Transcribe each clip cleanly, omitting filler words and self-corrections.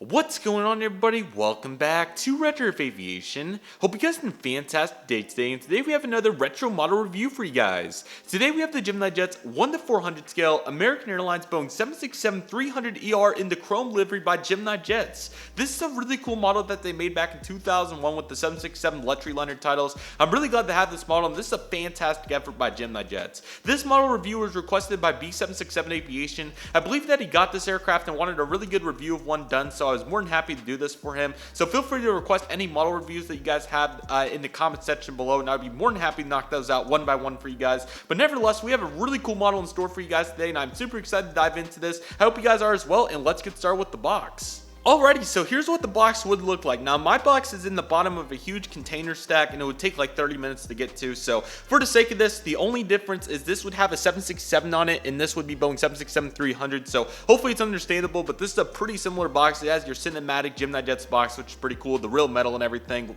What's going on, everybody? Welcome back to Redriveraviation. Hope you guys had a fantastic day today, and today we have another retro model review for you guys. Today we have the GeminiJets 1:400 scale American Airlines Boeing 767-300ER in the Chrome Livery by GeminiJets. This is a really cool model that they made back in 2001 with the 767 luxury liner titles. I'm really glad to have this model, and this is a fantastic effort by GeminiJets. This model review was requested by B767 Aviation. I believe that he got this aircraft and wanted a really good review of one done, so I was more than happy to do this for him. So feel free to request any model reviews that you guys have in the comment section below, and I'd be more than happy to knock those out one by one for you guys. But nevertheless, we have a really cool model in store for you guys today, and I'm super excited to dive into this. I hope you guys are as well, and let's get started with the box. Alrighty, so here's what the box would look like. Now, my box is in the bottom of a huge container stack, and it would take like 30 minutes to get to. So for the sake of this, the only difference is this would have a 767 on it, and this would be Boeing 767-300. So hopefully it's understandable, but this is a pretty similar box. It has your cinematic GeminiJets box, which is pretty cool, the real metal and everything,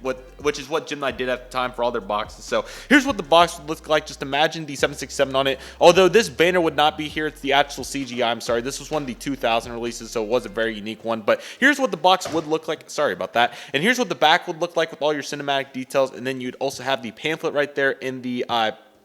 which is what Gemini did at the time for all their boxes. So here's what the box would look like. Just imagine the 767 on it. Although this banner would not be here, it's the actual CGI. I'm sorry, this was one of the 2000 releases, so it was a very unique one. But here's what the box would look like. Sorry about that. And here's what the back would look like with all your cinematic details. And then you'd also have the pamphlet right there in the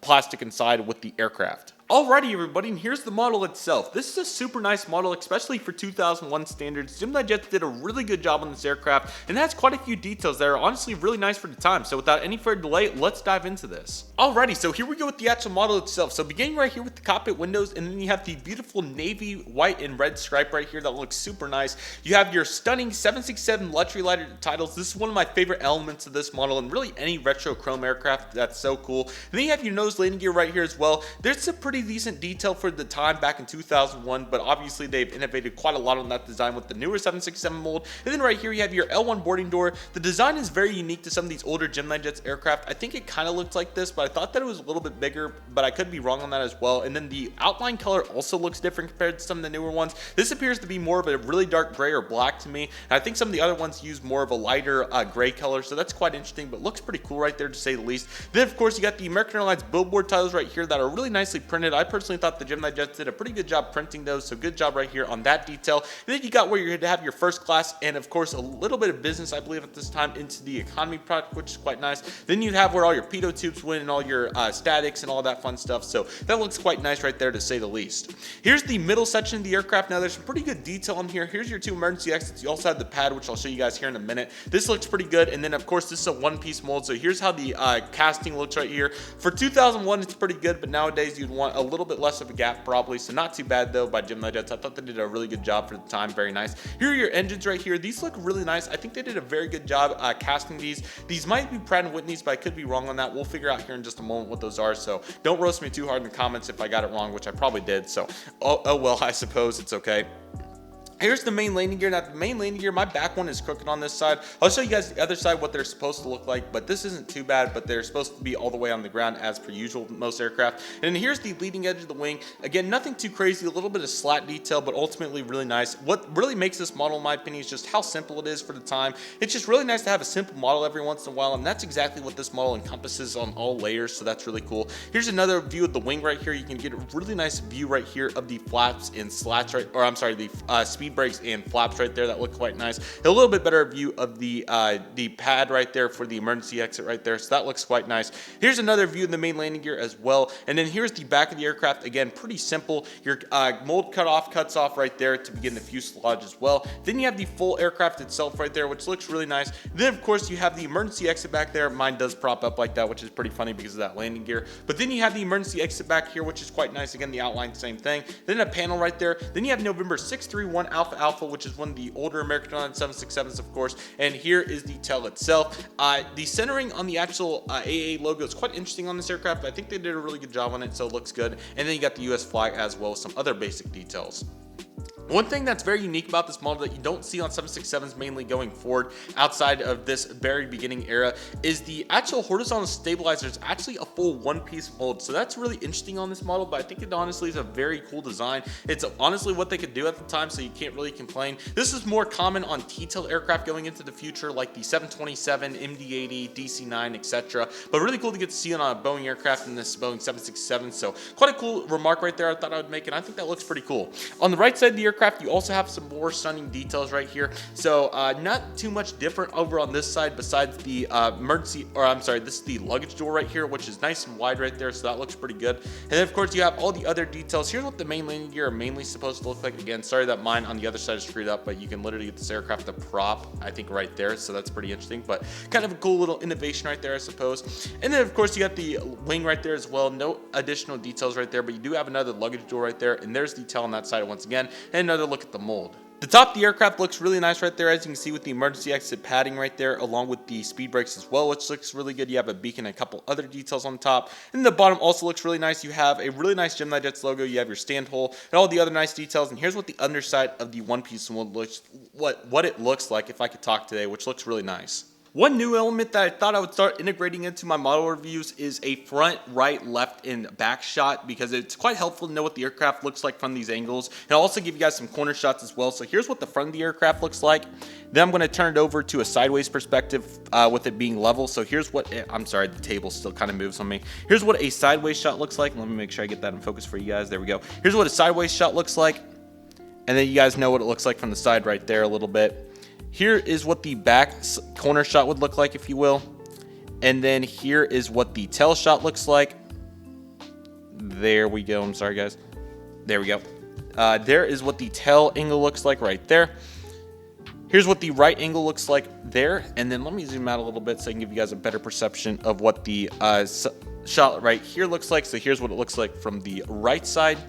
plastic inside with the aircraft. Alrighty, everybody, and here's the model itself. This is a super nice model, especially for 2001 standards. GeminiJets did a really good job on this aircraft, and it has quite a few details that are honestly really nice for the time. So without any further delay, let's dive into this. Alrighty, so here we go with the actual model itself. So beginning right here with the cockpit windows, and then you have the beautiful navy, white, and red stripe right here that looks super nice. You have your stunning 767 luxury liner titles. This is one of my favorite elements of this model, and really any retro chrome aircraft. That's so cool. And then you have your nose landing gear right here as well. There's a pretty decent detail for the time back in 2001, but obviously they've innovated quite a lot on that design with the newer 767 mold. And then right here you have your L1 boarding door. The design is very unique to some of these older GeminiJets aircraft. I think it kind of looked like this, but I thought that it was a little bit bigger, but I could be wrong on that as well. And then the outline color also looks different compared to some of the newer ones. This appears to be more of a really dark gray or black to me, and I think some of the other ones use more of a lighter gray color, so that's quite interesting, but looks pretty cool right there to say the least. Then of course you got the American Airlines billboard titles right here that are really nicely printed. I personally thought the GeminiJets did a pretty good job printing those, so good job right here on that detail. And then you got where you're going to have your first class and of course a little bit of business, I believe at this time, into the economy product, which is quite nice. Then you'd have where all your pitot tubes went and all your statics and all that fun stuff, so that looks quite nice right there to say the least. Here's the middle section of the aircraft. Now there's some pretty good detail on here. Here's your two emergency exits. You also have the pad, which I'll show you guys here in a minute. This looks pretty good, and then of course this is a one-piece mold, so here's how the casting looks right here. For 2001 it's pretty good, but nowadays you'd want a little bit less of a gap probably, so not too bad though by GeminiJets. I thought they did a really good job for the time. Very nice. Here are your engines right here. These look really nice. I think they did a very good job casting these. These might be Pratt & Whitney's, but I could be wrong on that. We'll figure out here in just a moment what those are, so don't roast me too hard in the comments if I got it wrong, which I probably did, so oh well, I suppose it's okay. Here's the main landing gear. Now the main landing gear, my back one is crooked on this side. I'll show you guys the other side what they're supposed to look like, but this isn't too bad, but they're supposed to be all the way on the ground as per usual with most aircraft. And here's the leading edge of the wing. Again, nothing too crazy, a little bit of slat detail, but ultimately really nice. What really makes this model, in my opinion, is just how simple it is for the time. It's just really nice to have a simple model every once in a while, and that's exactly what this model encompasses on all layers, so that's really cool. Here's another view of the wing right here. You can get a really nice view right here of the flaps and slats right, or I'm sorry, the speed brakes and flaps right there that look quite nice. A little bit better view of the pad right there for the emergency exit right there, so that looks quite nice. Here's another view of the main landing gear as well, and then here's the back of the aircraft. Again, pretty simple. Your mold cuts off right there to begin the fuselage as well. Then you have the full aircraft itself right there, which looks really nice. Then of course you have the emergency exit back there. Mine does prop up like that, which is pretty funny because of that landing gear. But then you have the emergency exit back here, which is quite nice. Again, the outline, same thing. Then a panel right there. Then you have November 631 Alpha Alpha, which is one of the older American Airlines 767s, of course. And here is the tail itself. The centering on the actual AA logo is quite interesting on this aircraft. I think they did a really good job on it, so it looks good. And then you got the US flag as well as some other basic details. One thing that's very unique about this model that you don't see on 767s mainly going forward outside of this very beginning era is the actual horizontal stabilizer is actually a full one-piece mold. So that's really interesting on this model, but I think it honestly is a very cool design. It's honestly what they could do at the time, so you can't really complain. This is more common on T-tail aircraft going into the future, like the 727, MD-80, DC-9, etc. But really cool to get to see on a Boeing aircraft in this Boeing 767. So quite a cool remark right there I thought I would make, and I think that looks pretty cool. On the right side of the aircraft, aircraft, you also have some more stunning details right here. So not too much different over on this side besides the this is the luggage door right here, which is nice and wide right there, so that looks pretty good. And then of course you have all the other details. Here's what the main landing gear are mainly supposed to look like. Again, sorry that mine on the other side is screwed up, but you can literally get this aircraft the prop, I think, right there, so that's pretty interesting, but kind of a cool little innovation right there, I suppose. And then of course you got the wing right there as well. No additional details right there, but you do have another luggage door right there, and there's detail on that side once again, and another look at the mold. The top of the aircraft looks really nice right there, as you can see, with the emergency exit padding right there, along with the speed brakes as well, which looks really good. You have a beacon and a couple other details on the top. And the bottom also looks really nice. You have a really nice GeminiJets logo. You have your stand hole and all the other nice details. And here's what the underside of the one piece looks, what it looks like, if I could talk today, which looks really nice. One new element that I thought I would start integrating into my model reviews is a front, right, left, and back shot, because it's quite helpful to know what the aircraft looks like from these angles. And I'll also give you guys some corner shots as well. So here's what the front of the aircraft looks like. Then I'm going to turn it over to a sideways perspective with it being level. So here's what, I'm sorry, the table still kind of moves on me. Here's what a sideways shot looks like. Let me make sure I get that in focus for you guys. There we go. Here's what a sideways shot looks like. And then you guys know what it looks like from the side right there a little bit. Here is what the back corner shot would look like, if you will. And then here is what the tail shot looks like. There we go. I'm sorry, guys. There we go. There is what the tail angle looks like right there. Here's what the right angle looks like there. And then let me zoom out a little bit so I can give you guys a better perception of what the shot right here looks like. So here's what it looks like from the right side.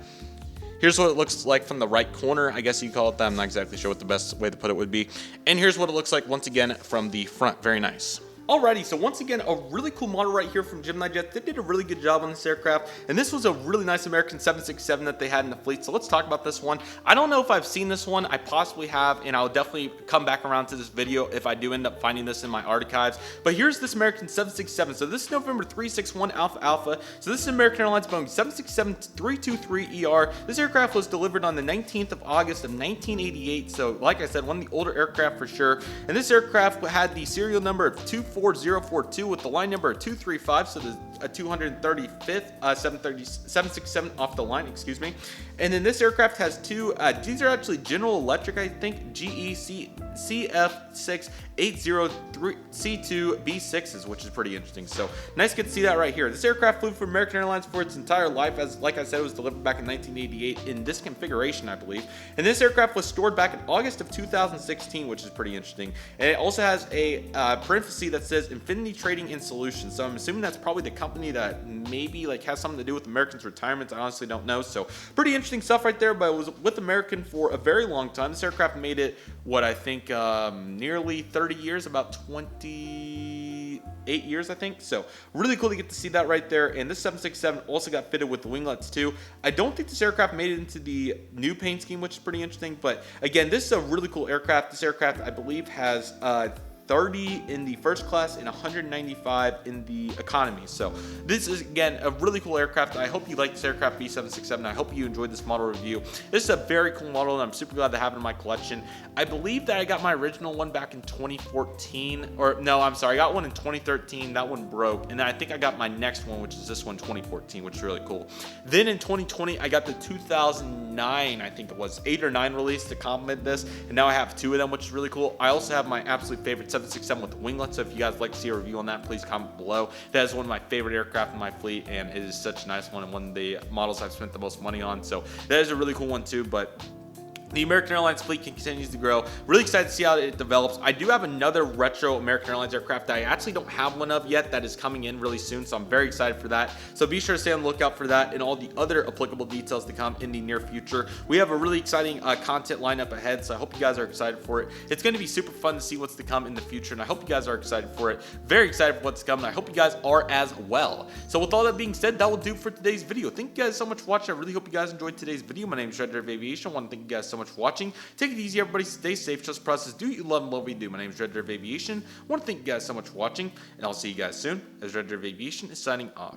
Here's what it looks like from the right corner, I guess you call it that. I'm not exactly sure what the best way to put it would be. And here's what it looks like once again from the front. Very nice. Alrighty, so once again, a really cool model right here from GeminiJets. They did a really good job on this aircraft, and this was a really nice American 767 that they had in the fleet. So let's talk about this one. I don't know if I've seen this one. I possibly have, and I'll definitely come back around to this video if I do end up finding this in my archives. But here's this American 767. So this is November 361 Alpha Alpha. So this is American Airlines Boeing 767-300ER. This aircraft was delivered on the 19th of August of 1988. So like I said, one of the older aircraft for sure. And this aircraft had the serial number of 24042 with the line number of 235, so there's a 235th 767 off the line, excuse me. And then this aircraft has two, these are actually General Electric, I think, GE CF6803C2B6s, which is pretty interesting. So nice to see that right here. This aircraft flew for American Airlines for its entire life, as like I said, it was delivered back in 1988 in this configuration, I believe. And this aircraft was stored back in August of 2016, which is pretty interesting. And it also has a parenthesis that says Infinity Trading and Solutions. So I'm assuming that's probably the company that maybe like has something to do with Americans' retirements. I honestly don't know. So pretty interesting stuff right there, but it was with American for a very long time. This aircraft made it, what I think, nearly 30 years, about 28 years, I think. So really cool to get to see that right there. And this 767 also got fitted with the winglets too. I don't think this aircraft made it into the new paint scheme, which is pretty interesting. But again, this is a really cool aircraft. This aircraft, I believe, has 30 in the first class and 195 in the economy. So this is, again, a really cool aircraft. I hope you like this aircraft B767. I hope you enjoyed this model review. This is a very cool model, and I'm super glad to have it in my collection. I believe that I got my original one back in 2014, or no, I'm sorry, I got one in 2013. That one broke, and then I think I got my next one, which is this one, 2014, which is really cool. Then in 2020, I got the 2009, I think it was 8 or 9 release to complement this, and now I have 2 of them, which is really cool. I also have my absolute favorite 767 with winglets, so if you guys like to see a review on that, please comment below. That is one of my favorite aircraft in my fleet, and it is such a nice one, and one of the models I've spent the most money on. So that is a really cool one too. But the American Airlines fleet continues to grow. Really excited to see how it develops. I do have another retro American Airlines aircraft that I actually don't have one of yet that is coming in really soon, so I'm very excited for that. So be sure to stay on the lookout for that and all the other applicable details to come in the near future. We have a really exciting content lineup ahead, so I hope you guys are excited for it. It's going to be super fun to see what's to come in the future, and I hope you guys are excited for it. Very excited for what's to come, and I hope you guys are as well. So with all that being said, that will do for today's video. Thank you guys so much for watching. I really hope you guys enjoyed today's video. My name is Redriveraviation. I want to thank you guys so much for watching. Take it easy, everybody. Stay safe. Trust the process. Do what you love and love what you do. My name is Redriveraviation. I want to thank you guys so much for watching, and I'll see you guys soon as Redriveraviation is signing off.